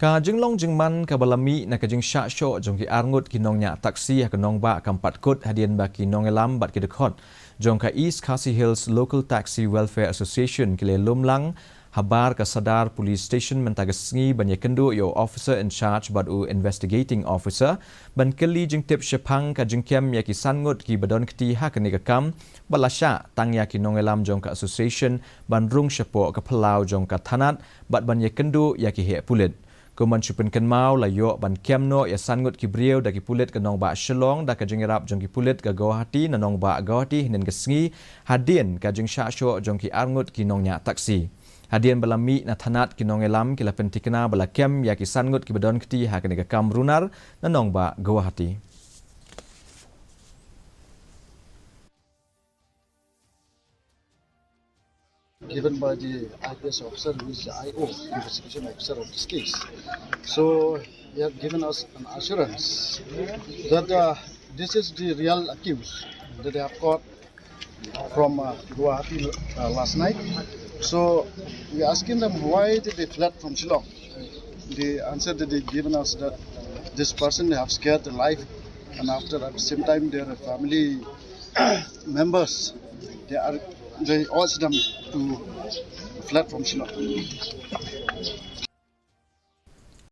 Ka jenglong jengman ka balami na ka jeng syak syok jong ki arngut ki nongnya taksi ha ka nongba ka 4 kot hadian ba ki Nongialam bat ki Dkhot jong ka East KHASI Hills Local Taxi Welfare Association ki le lumlang habar ka Sadar Police Station mentagasngi banya kendu yo officer in charge bat u investigating officer ban keli jeng tip syapang ka jeng kem ya ki sangut ki badon kti ha ka kam balasya tang ya ki Nongialam jong ka association ban rung syapo ka pelau jong ka thanat bat banya kendu ya ki he pulit Kuman chupen kan mau la yo ban kiamno ya sangut ki brieu da ki pulit ka nong ba Shillong da ka jengerap jong ki pulit ka Guwahati na nong ba Guwahati hinen kesngi hadien ka jeng syasyo jong ki arngut ki nongnya taksi. Hadien balami na thanat ki Nongialam ki la pentikna bala kem ya ki sangut ki badon kti ha ka kam runar na nong ba Guwahati. Given by the IPS officer who is the IO, investigation officer of this case. So he have given us an assurance that this is the real accused that they have caught from Guwahati last night. So we are asking them why did they fled from Shillong. The answer that they given us that this person they have scared their life, and after at the same time their family members they urged them to fled from Shillong.